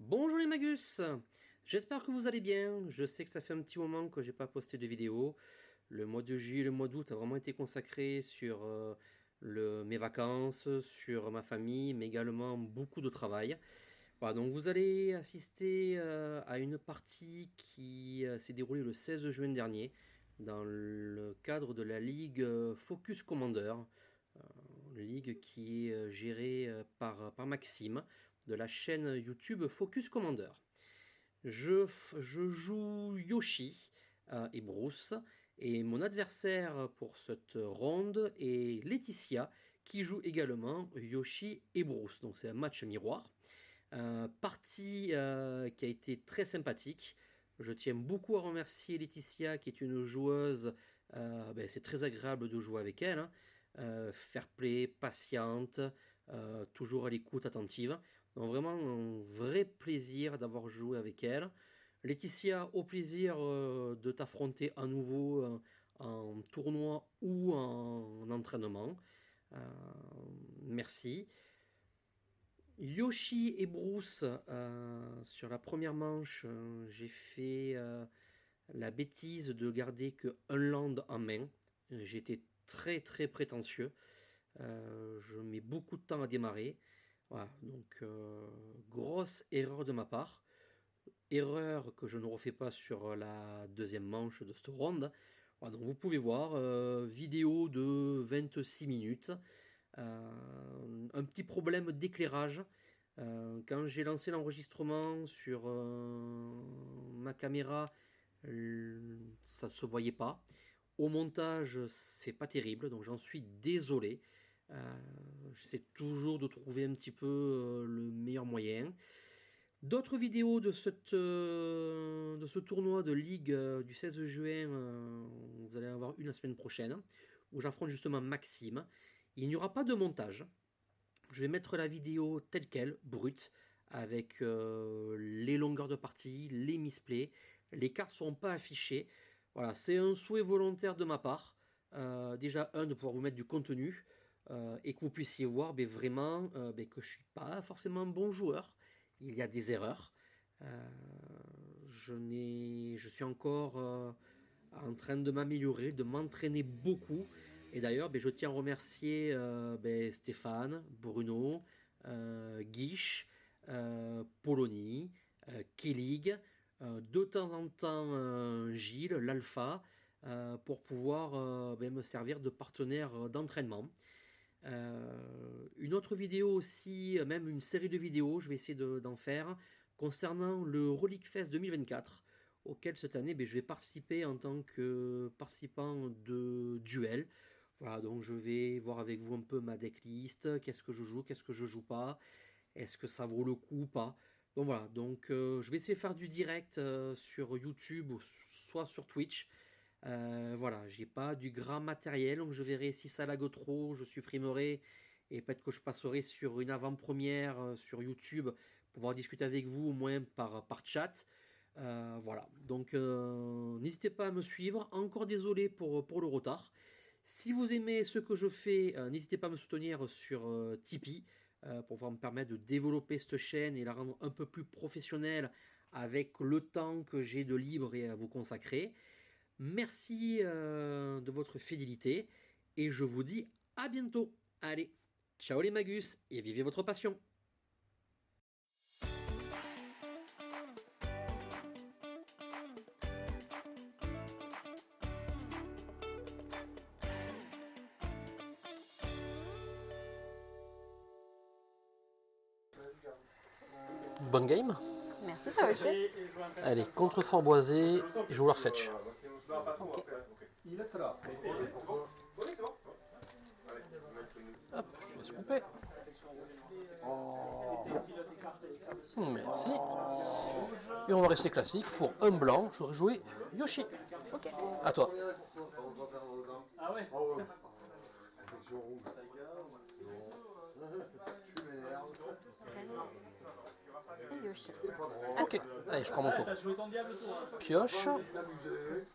Bonjour les Magus, j'espère que vous allez bien. Je sais que ça fait un petit moment que j'ai pas posté de vidéo. Le mois de juillet et le mois d'août a vraiment été consacré sur mes vacances, sur ma famille, mais également beaucoup de travail. Voilà, donc vous allez assister à une partie qui s'est déroulée le 16 juin dernier dans le cadre de la Ligue Focus Commander, ligue qui est gérée par Maxime de la chaîne YouTube Focus Commander. Je joue Yoshi et Bruce, et mon adversaire pour cette ronde est Laetitia qui joue également Yoshi et Bruce. Donc c'est un match miroir. Partie qui a été très sympathique. Je tiens beaucoup à remercier Laetitia qui est une joueuse. C'est très agréable de jouer avec elle, hein. Fair play, patiente, toujours à l'écoute attentive. Donc vraiment un vrai plaisir d'avoir joué avec elle. Laetitia, au plaisir de t'affronter à nouveau en tournoi ou en entraînement. Euh, Merci. Yoshi et Bruce, sur la première manche, j'ai fait la bêtise de garder que un land en main. J'étais très très prétentieux. Je mets beaucoup de temps à démarrer. Voilà, donc grosse erreur de ma part. Erreur que je ne refais pas sur la deuxième manche de cette ronde. Voilà, donc vous pouvez voir, vidéo de 26 minutes. Un petit problème d'éclairage. Quand j'ai lancé l'enregistrement sur ma caméra, ça ne se voyait pas. Au montage, c'est pas terrible, donc j'en suis désolé. Euh, J'essaie toujours de trouver un petit peu le meilleur moyen. D'autres vidéos de ce tournoi de Ligue du 16 juin, vous allez en avoir une la semaine prochaine, où j'affronte justement Maxime. Il n'y aura pas de montage. Je vais mettre la vidéo telle qu'elle, brute, avec les longueurs de partie, les misplays. Les cartes ne seront pas affichées. Voilà, c'est un souhait volontaire de ma part. Déjà, un, de pouvoir vous mettre du contenu et que vous puissiez voir vraiment que je ne suis pas forcément un bon joueur. Il y a des erreurs. Euh, je suis encore en train de m'améliorer, de m'entraîner beaucoup. Et d'ailleurs, je tiens à remercier Stéphane, Bruno, Guiche, Polony, Kellig, de temps en temps Gilles, l'Alpha, pour pouvoir me servir de partenaire d'entraînement. Une autre vidéo aussi, même une série de vidéos, je vais essayer d'en faire, concernant le Relic Fest 2024, auquel cette année je vais participer en tant que participant de duel. Voilà, donc je vais voir avec vous un peu ma decklist, qu'est-ce que je joue, qu'est-ce que je joue pas, est-ce que ça vaut le coup ou pas. Donc voilà, donc je vais essayer de faire du direct sur YouTube ou soit sur Twitch. Voilà, j'ai pas du grand matériel, donc je verrai si ça lag trop, je supprimerai et peut-être que je passerai sur une avant-première sur YouTube pour pouvoir discuter avec vous au moins par chat. Voilà, donc n'hésitez pas à me suivre. Encore désolé pour le retard. Si vous aimez ce que je fais, n'hésitez pas à me soutenir sur Tipeee pour pouvoir me permettre de développer cette chaîne et la rendre un peu plus professionnelle avec le temps que j'ai de libre et à vous consacrer. Merci de votre fidélité et je vous dis à bientôt. Allez, ciao les magus et vivez votre passion. Bonne game. Merci, toi aussi. Allez, contre Fort Boisé, et joueur fetch. Ok. Hop, je laisse couper. Merci. Et on va rester classique. Pour un blanc, j'aurais joué Yoshi. Ok. À toi. Ah ouais. Infection rouge. Tu m'énerves. Et Yoshi. C'est pas drôle. Ok, allez, je prends mon tour. T'as joué ton diable toi. Pioche. T'amuser.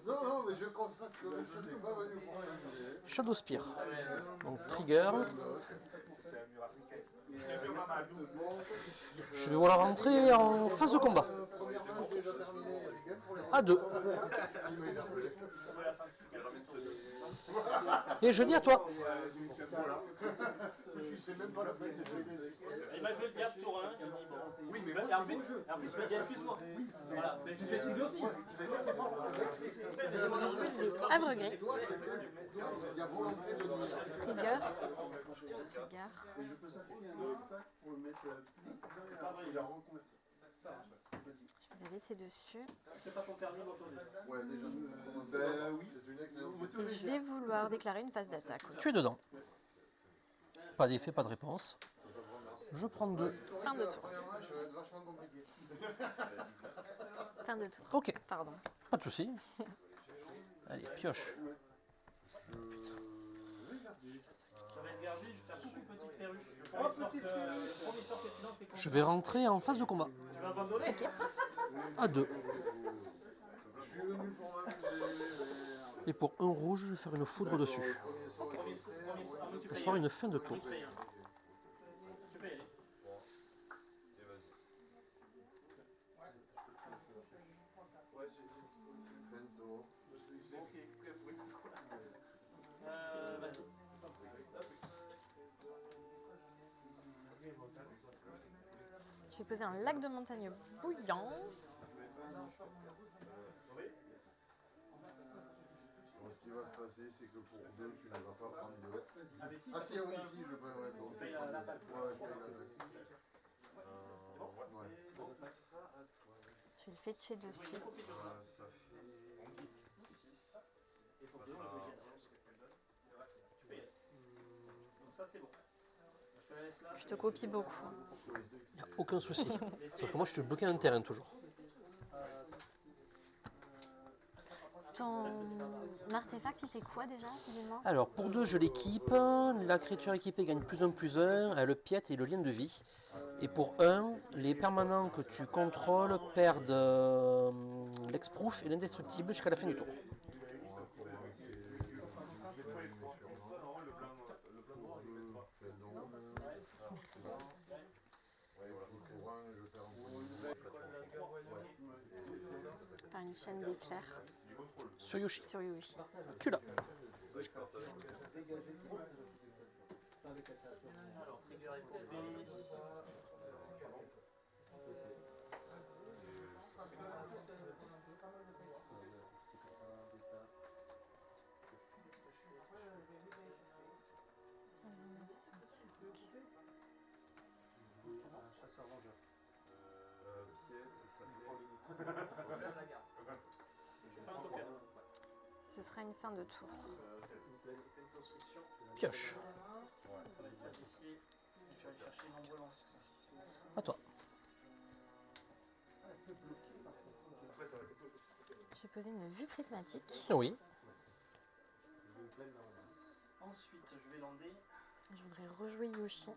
Non, non, mais je constate que je n'ai pas venu pour s'amuser. Shadow Spear. Donc trigger. C'est un mur africain. Je vais vous la rentrer en phase de combat. À 2. Et je dis à toi. C'est même pas la peine d'essayer d'insister. Il m'a joué le diable tour 1, j'ai dit bon. Oui, mais Et moi, en c'est plus, mon jeu. en plus, il m'a dit excuse-moi. Voilà, mais je t'ai excusé aussi. Je t'ai dit, c'est pas pour te vexer. Aveuglé. Toi, c'est que il y a volonté de nuire. Trigger. Je vais la laisser dessus. C'est pas ton permis motorisé. Ouais, déjà. Ben oui, c'est une excellente. Et je vais vouloir déclarer une phase d'attaque. Tu es dedans. Pas d'effet, pas de réponse. Je prends 2. Fin de tour. Premièrement, je vais être vachement compliqué. Fin de tour. Ok, Pardon. pas de souci. Allez, pioche. Ça va être gardé, je vais faire toute une petite perruche. Le premier sort que tu lances, c'est Je vais rentrer en phase de combat. tu vas abandonner. À 2. Je suis venu pour m'amuser. Et pour un rouge, je vais faire une foudre dessus. Ça sera une fin de tour. Tu peux y aller. Vas-y. Je vais poser un lac de montagne bouillant. Ce qui va se passer, c'est que pour 2, tu ne vas pas prendre 2. Ah si, oui, si, je peux, ouais, bon, Tu payes la taxe. Ouais, je paye la taxe. Ouais. Je vais le fetcher de suite. Ça fait 6. Et pour 2, on va jouer Gianni. Tu peux y aller. Donc ça, c'est bon. Je te laisse là. Je te copie beaucoup. Y a aucun souci. Sauf que moi, je suis bloqué à un terrain toujours. Ton artefact, il fait quoi déjà? Dis-moi. Alors, pour 2, je l'équipe. La créature équipée gagne +1, +1. Elle piète et le lien de vie. Et pour 1, les permanents que tu contrôles perdent l'exproof et l'indestructible jusqu'à la fin du tour. Faire une chaîne d'éclairs Sur Yoshi. sur Yoshi. Tu l'as. Alors, trigger activé. Ce sera une fin de tour. Pioche. À toi. Je vais poser une vue prismatique. Oui. Ensuite, je vais lander. Je voudrais rejouer Yoshi. Et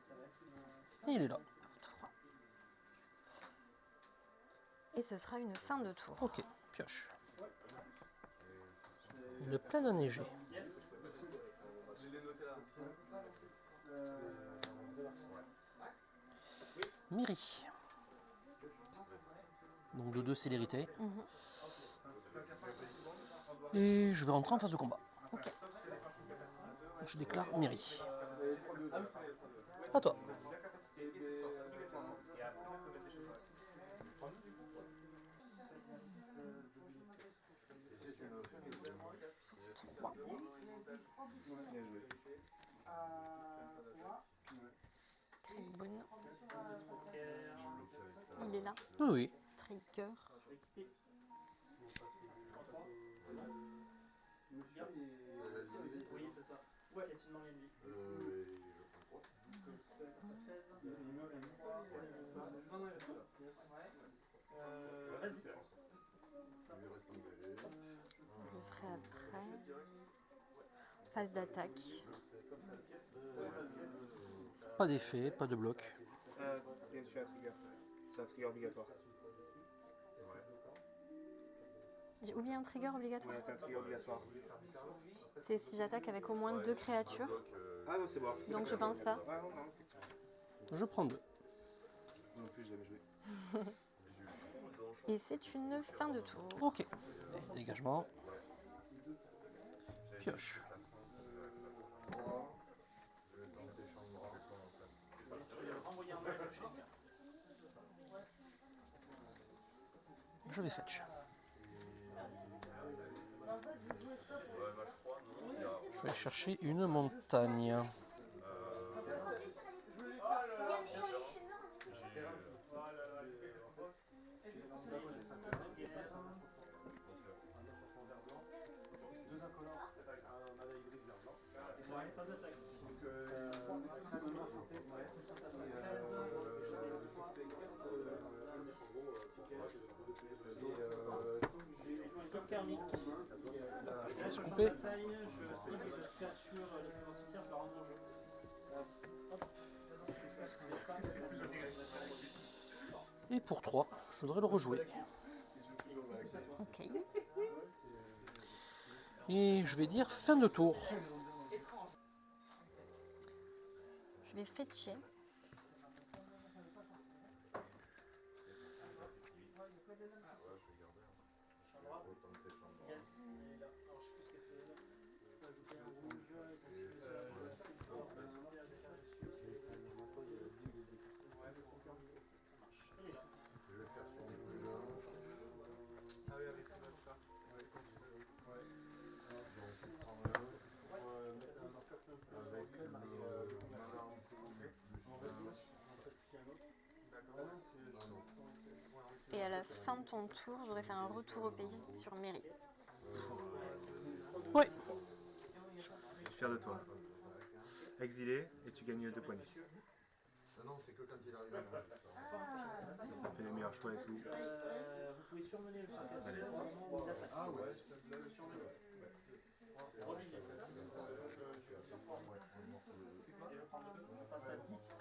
ça va être Et il est là. 3. Et ce sera une fin de tour. Ok, pioche. Une plaine enneigée. Miri. Donc de 2 célérité. Mhm. Et je vais rentrer en phase de combat. Ok. Je déclare Miri. À toi. Triboun. Il est là. Oui, oui. Trigger. Oui, c'est ça. Ouais, et tu demandes une vie. Vas-y. Je le ferai après. Phase d'attaque. Pas d'effet, pas de bloc. Bien sûr, un trigger. C'est un trigger obligatoire. J'ai oublié un trigger obligatoire. Ouais, c'est un trigger obligatoire. C'est si j'attaque avec au moins 2 créatures. Ah non, c'est bon. Donc je pense pas. Ah non, non, effectivement. Je prends 2. Non plus, j'ai jamais joué. Et c'est une fin de tour. Ok. Dégagement. Pioche. Je vais fetch. Je vais chercher une montagne. Je vais se couper. Et pour 3, je voudrais le rejouer. Ok. Et je vais dire fin de tour. Je vais fetcher. Et à la fin de ton tour, j'aurais fait un retour au pays sur mairie. Oui. Je suis fier de toi. Exilé et tu gagnes 2 points. Non, c'est que quand il arrive. Ça fait les meilleurs choix et tout. Vous pouvez surmener le Allez, Ah ouais. passe à 10.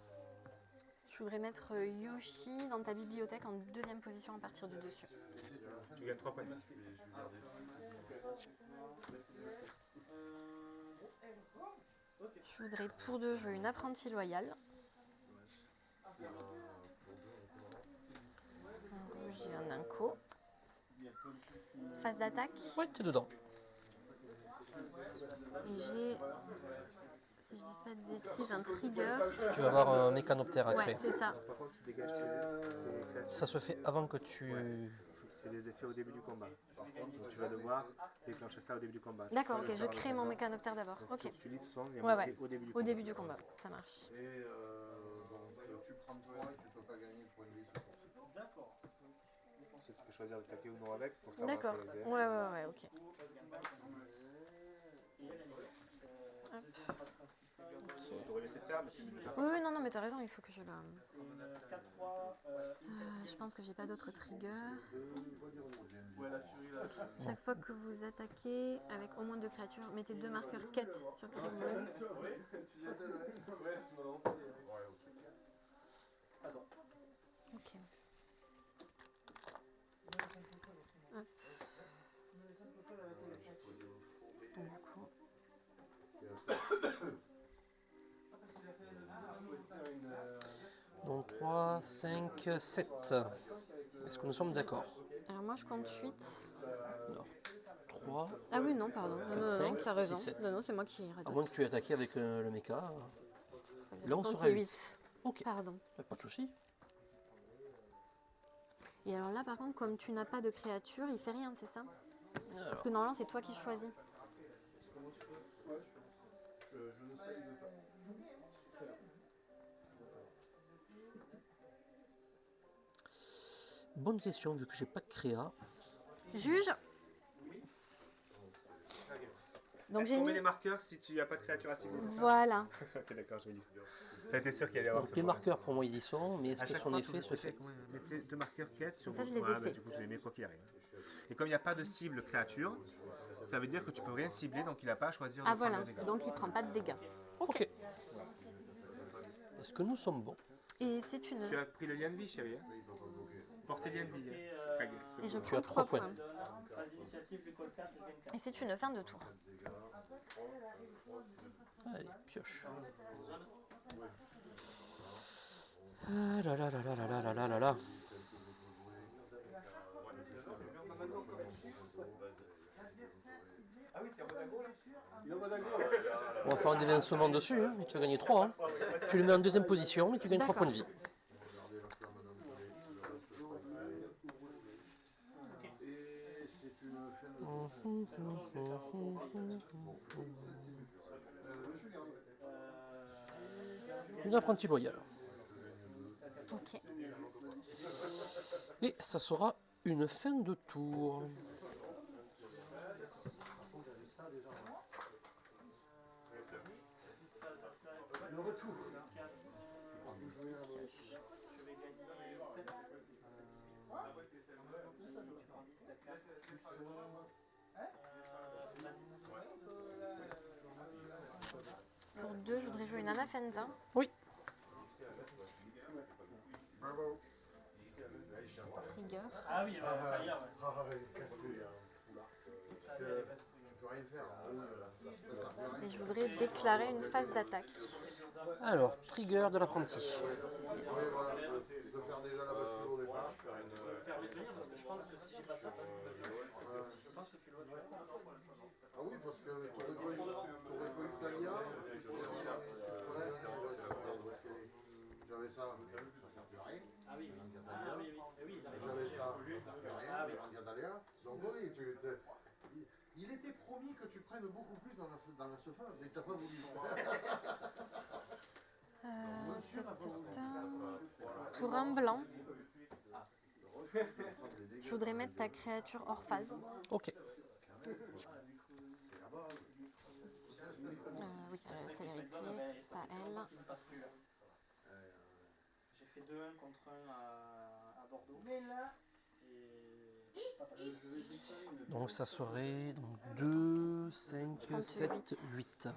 Je voudrais mettre Yoshi dans ta bibliothèque en deuxième position à partir du dessus. Tu gagnes 3 points. Je voudrais pour 2 jouer une apprentie loyale. J'ai un inco. Phase d'attaque. Ouais, t'es dedans. Et j'ai, si je dis pas de bêtises, un trigger. Tu vas avoir un mécanoptère à créer. Ouais, c'est ça. Par contre, tu dégages tes créatures. Ça se fait avant que tu... C'est les effets au début du combat. Donc, tu vas devoir déclencher ça au début du combat. D'accord, Tu peux ok, le je faire crée avant mon le mécanoptère d'abord. combat. Donc, Ok, Tu lis tout son, il y a Ouais, marqué ouais. au début du au combat. début du combat, ça marche. Et donc tu prends toi et tu peux pas gagner de points de vie sur ton site. D'accord. Tu peux choisir de taquer ou non avec. Pour faire D'accord, marquer les ouais, ouais, ouais, ok. Tu aurais laissé faire, mais c'est mieux de faire. Oui, oui, non, non, mais t'as raison, il faut que je le... 4-3. je pense que j'ai pas d'autres triggers. Ouais, la furie là. Chaque fois que vous attaquez avec au moins 2 créatures, mettez 2 marqueurs quête sur Craigmoon. Ok. Hop. Donc, du coup, Donc 3, 5, 7. Est-ce que nous sommes d'accord? alors moi je compte 8. Non. 3, Ah oui, non, pardon. Non, non, non, 5, t'as raison. 6, 7. Non, non, c'est moi qui à radote. moins que tu aies attaqué avec le méca. Ça veut dire là, on compter sera 8. Ok, Pardon. pas de souci. Et alors là, par contre, comme tu n'as pas de créature, il fait rien, c'est ça? Parce Alors, que normalement, c'est toi qui choisis. Je ne sais pas. bonne question, vu que j'ai pas de créa. Juge. Donc Est-ce j'ai qu'on met mis... les marqueurs si tu n'as pas de créature à cibler? Voilà. Ok, d'accord, je me dis. J'étais sûr qu'il y allait y avoir Donc ce les problème. marqueurs, pour moi, ils y sont, mais est-ce À que chaque son fois, effet se fait? Mettez 2 marqueurs quête sur Ça, je vos- les ai Voilà, fait. du coup, je les mets quoi qu'il arrive. Et comme il n'y a pas de cible créature, ça veut dire que tu peux rien cibler, donc il n'a pas à choisir de Ah prendre voilà. le dégât. Donc il prend pas de dégâts. Ok. Est-ce que nous sommes bons? Et c'est une... Tu as pris le lien de vie, chérie. Hein. Portez lien de vie. Craig. Et je Tu as prends 3 3 points. points. Phase initiative, l'école 4, deuxième 4. Et c'est une fin de tour. Allez, pioche. Ah là là là là là là là là là là. On va faire un dévincement dessus, hein, et tu vas gagner 3. Hein. Tu le mets en deuxième position et tu gagnes 3 points de vie. Une apprentie loyale. Ok. Et ça sera une fin de tour. Le retour. Je vais gagner 7. Pour 2, je voudrais jouer une Anafenza. Oui. Trigger. Ah oui, bah, hier, ouais. Ah ouais, casse-couille. Tu peux rien faire. Et je voudrais déclarer une phase d'attaque. Alors, trigger de l'apprenti. Oui, voilà. Tu peux faire déjà la bascule au départ. Faire les souvenirs, parce que je pense que si j'ai pas ça, je pense que tu dois jouer. Ah oui, parce que t'aurais pas eu Talia. J'avais ça, ça sert plus à rien. Ah oui, ah oui, oui. J'avais ça, ça sert plus à rien. Talia. Donc oui, il était promis que tu prennes beaucoup plus dans la SEFA, mais t'as pas voulu. Pour un blanc, je voudrais mettre ta créature hors phase. Ok. Oui, célérité, pas elle. J'ai fait 2-1 contre 1 à Bordeaux. Donc ça serait 2, 5, 7, 8.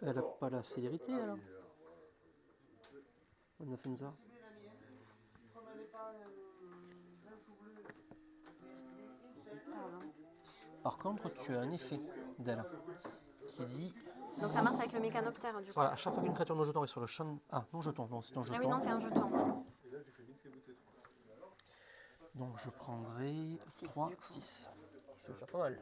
Elle n'a pas la célérité alors. On a fait ça. Pardon. Par contre, tu as un effet d'elle qui dit. Donc ça marche avec le mécanoptère du coup. Voilà, à chaque fois qu'une créature non jeton est sur le champ. Ah, non jeton, non, c'est un jeton. Ah oui, non, c'est un jeton. Donc je prendrai 3, 6. C'est déjà pas mal.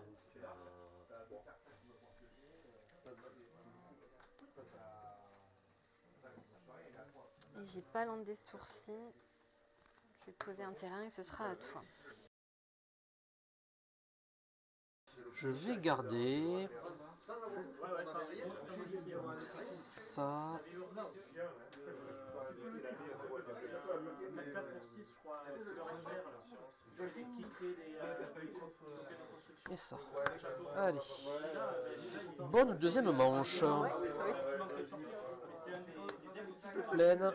Et j'ai pas landé ce tour-ci. Je vais poser un terrain et ce sera à toi. Je vais garder ça. 4 pour 6, je crois, sur le vert, qui crée des Et ça. Allez. Bonne deuxième manche. Pleine.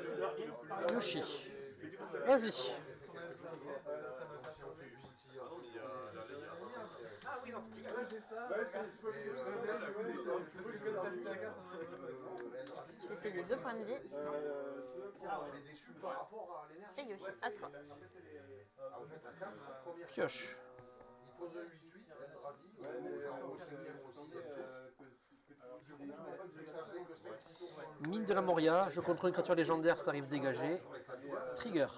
Yoshi. Vas-y. J'ai payé 2 points de vie. Et Yoshi, à toi. Pioche. Mine de la Moria, je contrôle une créature légendaire, ça arrive dégagé. Trigger.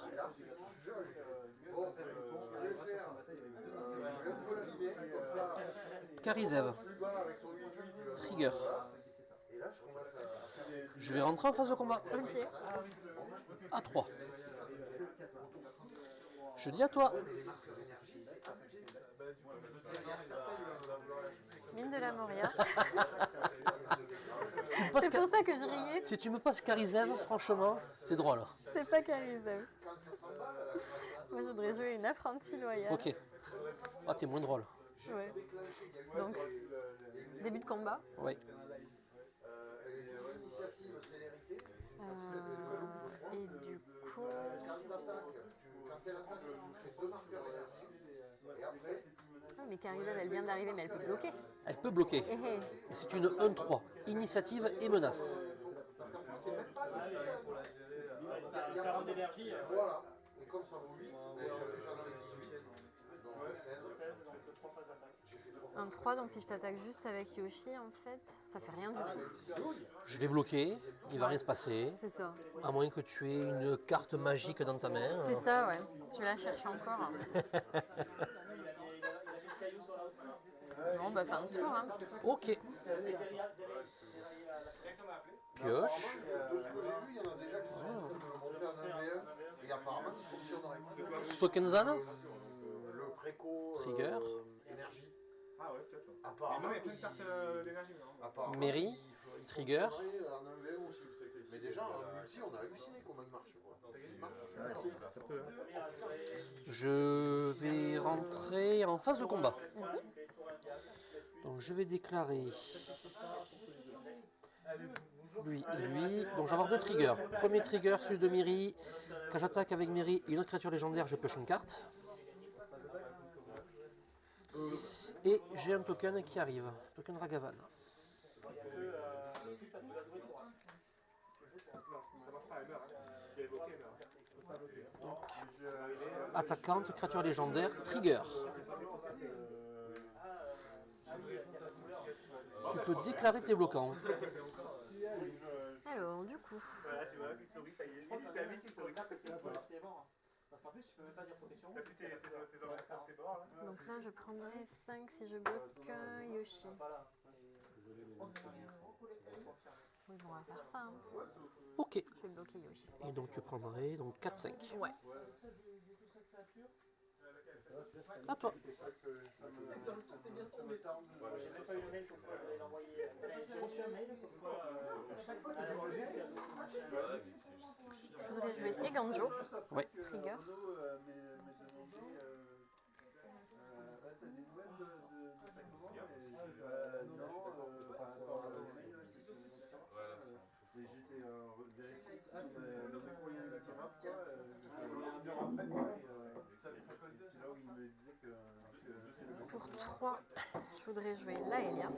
Karizev. Trigger. Je vais rentrer en phase de combat. Ok. À 3. Je dis à toi. Mine de la Moria. C'est C'est pour ça que je riais. Si tu me passes Karizev, franchement, c'est drôle. C'est pas Karizev. Moi, je voudrais jouer une apprentie loyale. Ok. Ah, t'es moins drôle. Ouais. Donc, début de combat. Oui. Et du coup... Ah, mais Karizev, elle vient d'arriver, mais elle peut bloquer. Elle peut bloquer. Eh, eh. Et c'est une 1-3. Initiative et menace. 40 d'énergie. comme ça vaut 8, j'en avais 18. Donc 16. 16, donc 3 phases d'attaque. J'ai fait 3 Un 3, donc si je t'attaque juste avec Yoshi, en fait, ça fait rien du tout. Je vais bloquer, il va rien se passer. C'est ça. À moins que tu aies une carte magique dans ta main. C'est ça, ouais. Tu la cherches encore. Il a mis le caillou sur la hauteur. Bon, bah, fin de tour, hein. Ok. Pioche. De ce que j'ai vu, il y en a déjà qui sont en train de monter en 1v1 et apparemment ils fonctionneraient. Sokenzan. Le préco Trigger. énergie. Ah ouais, peut-être. Ouais. Apparemment, Mais il y a plein de cartes d'énergie. apparemment, Mairie, il Trigger. fonctionnerait en 1v1 aussi. Mais déjà, en multi, on a halluciné comment il marche. Quoi. Il marche super. Ça peut. Je vais rentrer en phase de combat. Donc je vais déclarer lui et lui. Donc je vais avoir 2 triggers. Premier trigger, celui de Miri. Quand j'attaque avec Miri et une autre créature légendaire, je pioche une carte. Et j'ai un token qui arrive. Token Ragavan. Attaquante, créature légendaire, trigger. Tu peux déclarer tes bloquants. Alors, du coup, Voilà, tu vois, il sourit, ça y est. T'as vu qu'il sourit. C'est mort. Parce qu'en plus, tu peux même pas dire protection. T'as plus tes bords là. donc là, je prendrai 5 si je bloque Yoshi. Voilà. Oui, bon, on va faire ça, hein. Ok. Je vais bloquer Yoshi. Et donc tu prendrais donc 4-5. Ouais. À toi. J'ai pas eu le mail pour pouvoir l'envoyer. J'ai reçu un mail pour pouvoir. Je voudrais jouer Eganjo. Ouais. Trigger. Pour 3, je voudrais jouer Laelia.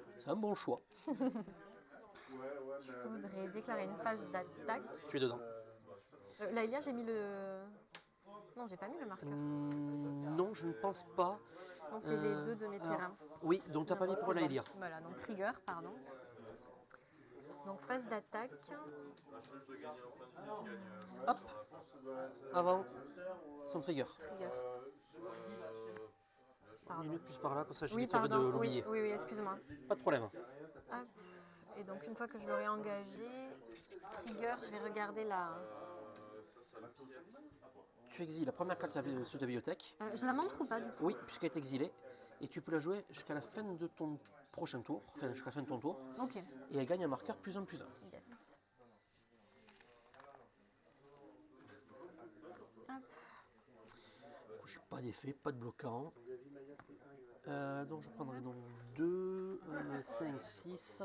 C'est un bon choix. Je voudrais déclarer une phase d'attaque. Tu es dedans. Laelia, j'ai mis le... Non, j'ai pas mis le marqueur. Non, je ne pense pas. Donc c'est les 2 de mes alors, terrains. Oui, donc t'as pas mis pour Laelia. Voilà, donc trigger, pardon. Donc phase d'attaque. Hop. Avant son trigger. Trigger. Pardon. Une plus par là, comme ça Oui, j'éviterai de pardon. Oui, l'oublier. oui, excuse-moi. Pas de problème. Hop. Et donc une fois que je l'aurai engagé, trigger, je vais regarder la... Tu exiles la première carte sur ta bibliothèque. je la montre ou pas du coup? Oui, puisqu'elle est exilée. Et tu peux la jouer jusqu'à la fin de ton prochain tour. Enfin, jusqu'à la fin de ton tour. Ok. Et elle gagne un marqueur +1/+1. Yes. Hop. J'ai pas d'effet, pas de bloquant. Donc je prendrai donc 2, 5, 6.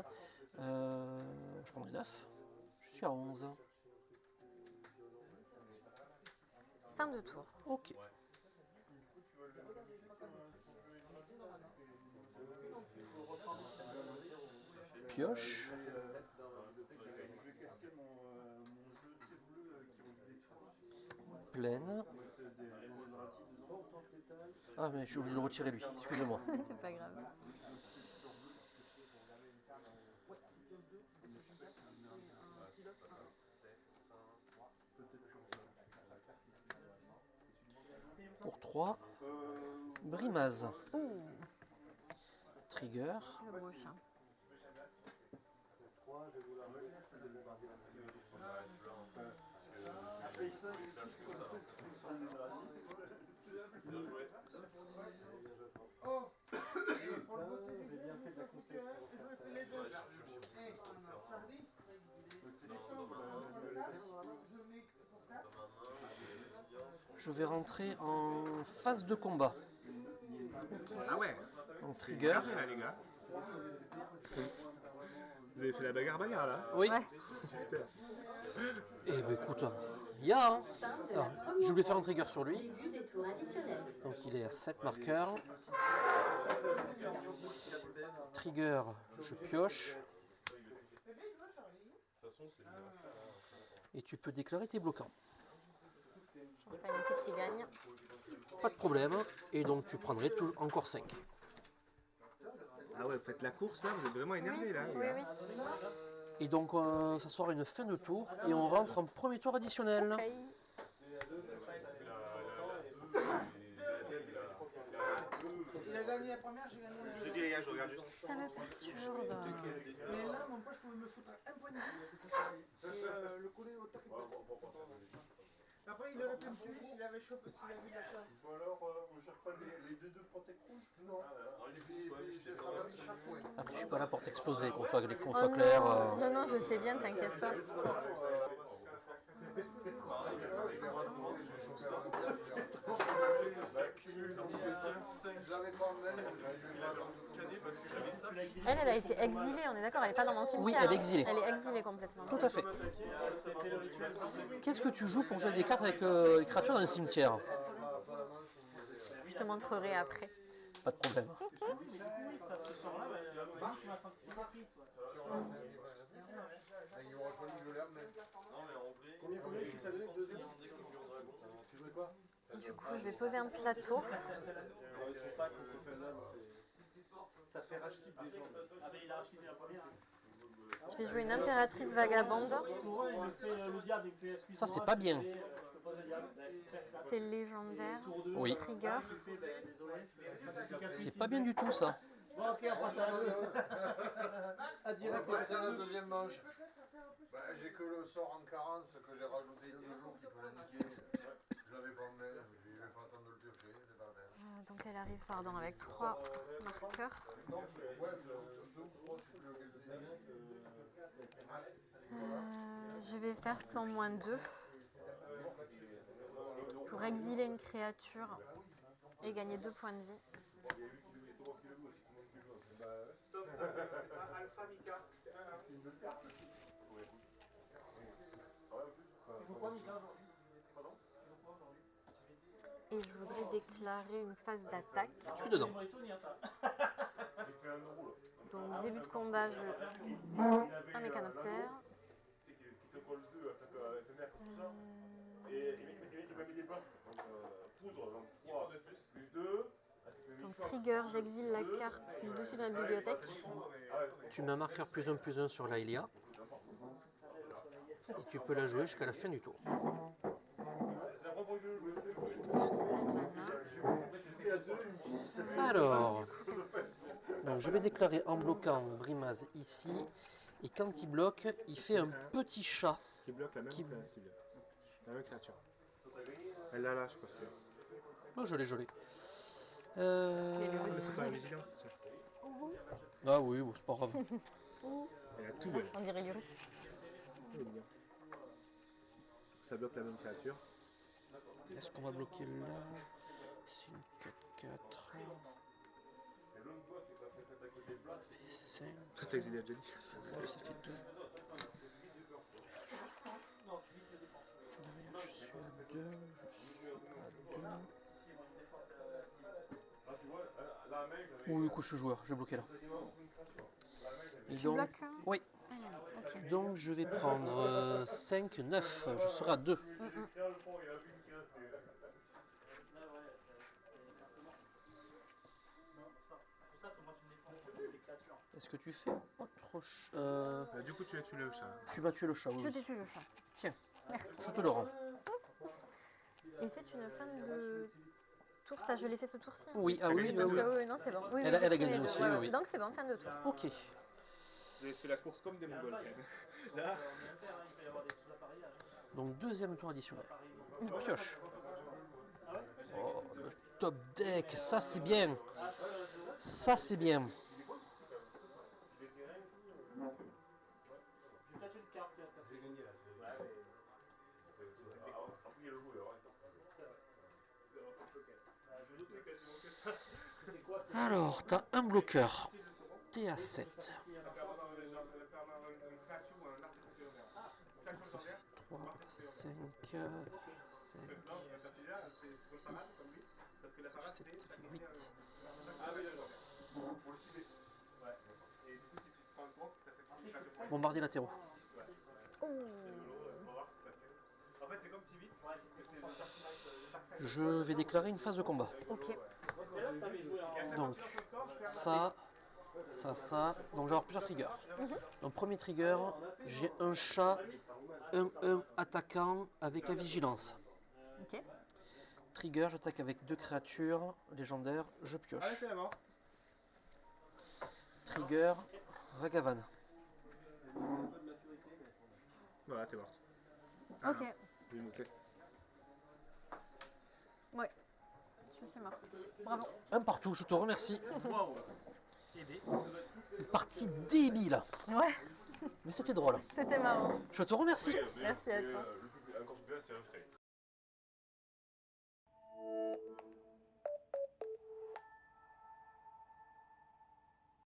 Je prendrai 9. Je suis à 11. Fin de tour. Ok. Pioche. Pleine. Ah mais je suis obligé de le retirer lui, excusez-moi. C'est pas grave. Pour 3. Brimaz. Ouh, Trigger. le gros chat. Je vais rentrer en phase de combat. Ah ouais. En trigger. Regardez là, les gars. Vous avez fait la bagarre là. Oui. Ouais. Putain. Eh ben écoute, il y a. Hein. Alors, je voulais faire un trigger sur lui. Donc il est à 7 marqueurs. Trigger, je pioche. Et tu peux déclarer tes bloquants. Enfin, une équipe qui gagne. Pas de problème. Et donc tu prendrais encore 5. Ah ouais, vous faites la course là, vous êtes vraiment Oui, énervé là. oui, oui. Et donc ça sera une fin de tour et on rentre en premier tour additionnel. Ok. Il a gagné la première, j'ai gagné la Je dis rien, je regarde juste. Ça me perturbe. Mais là, mon poche, je pouvais me foutre un point de vue. Et le coller au tac. Après, il aurait pu me tuer s'il avait chopé, s'il avait eu la chance. Ou alors, on cherche pas les deux protèques rouges? Non. Et puis, ça m'a mis chaque fois. Après je suis pas là pour t'exploser, qu'on soit Oh clair. non, non, non, je sais bien, t'inquiète pas. Je l'avais pas en main, je vais m'attendre parce que j'avais ça. Elle a été exilée, on est d'accord, elle est pas dans mon cimetière. Oui, elle est exilée. Elle est exilée complètement. Tout à fait. Qu'est-ce que tu joues pour jouer des cartes avec les créatures dans le cimetière? Je te montrerai après. Pas de problème. Il aurait fallu que je l'aime, mais... Combien je suis ça donne avec 2-0? Tu jouais quoi? Du coup, je vais poser un plateau. Ça fait rage quitte des gens. Ah, mais il a rage quitté la première. Je vais jouer une impératrice vagabonde. Pour eux, il me fait le diable, il me fait excuse-moi. Ça c'est pas bien. C'est légendaire. Oui. Trigger. C'est pas bien du tout ça. Bon, ok, on passe à À On va direct, passer à la deuxième manche. Bah, j'ai que le sort en carence que j'ai rajouté il y a 2 jours qui peut l'indiquer. Je l'avais pas en main, je vais pas attendre de le piocher, c'est pas la peine. Donc elle arrive pardon, avec 3 marqueurs. Ouais, 2 ou 3, je sais plus lequel c'est. Je vais faire son -2 pour exiler une créature et gagner 2 points de vie. Alpha Mika, c'est une bonne carte. Il joue quoi, Mika, aujourd'hui? Pardon? Il joue quoi aujourd'hui? Et je voudrais déclarer une phase d'attaque. Tu es dedans. J'aimerais souvenir ça. Donc début de combat, je un mécanoptère. Donc trigger, j'exile la carte du dessus de la bibliothèque. Tu mets un marqueur +1/+1 sur l'Aelia. Et tu peux la jouer jusqu'à la fin du tour. Alors, donc je vais déclarer en bloquant Brimaz ici. Et quand il bloque, il fait un petit chat. Qui bloque la même Qui- cible. La même créature. Elle la lâche, quoi, sûr. Oh, je l'ai. C'est pas la vigilance, tiens. Ah oui, bon, c'est pas grave. Elle a tout, elle. On dirait l'Urus. Elle est bien. Ça bloque la même créature. Est-ce qu'on va bloquer là? C'est une 4-4. Ça fait 5. Tout exilé à Jenny. Ça fait 2. Je suis à 2. Je suis à 2. Oui, coup, je suis joueur. Je vais bloquer là. Et Tu donc, bloques hein? oui. Ah, ok. Donc je vais prendre 5, 9. Je serai à 2. Est-ce que tu fais autre chose? Du coup, tu as tué le chat. Tu vas tuer le chat, Je oui. t'ai tué le chat. Tiens, Merci. je te le rends. Et c'est une fin de tour, ça je l'ai fait ce tour-ci. Hein. Oui, ah oui, Donc, oui. oui, non, c'est bon. Oui, Elle a- j'ai elle a tous les gagné deux. aussi, Ouais, oui. Donc c'est bon, fin de tour. Ok. Vous avez fait la course comme des Mongols, quand même. Là, Donc deuxième tour additionnel. Une pioche. Oh, le top deck, ça c'est bien. Ça c'est bien. Alors, t'as un bloqueur. T'es à 7. Ça fait 3, 5, 5, 6, 7, ça fait 8. Bombardier latéraux. Oh. fait, c'est comme Tivit. Je vais déclarer une phase de combat. Ok. C'est là que t'avais joué en. Donc, ça. Donc, je vais avoir plusieurs triggers. Donc, premier trigger, j'ai un chat 1-1 attaquant avec la vigilance. Ok. Trigger, j'attaque avec 2 créatures légendaires, je pioche. Allez, c'est la mort. Trigger, Ragavan. Voilà, t'es morte. Ok. Ok. Je suis morte. Bravo. Un partout, je te remercie. Waouh. Aidé. Une partie débile. Ouais, Mais c'était drôle. c'était marrant. Je te remercie. Merci à toi. Encore plus bien, c'est un frais.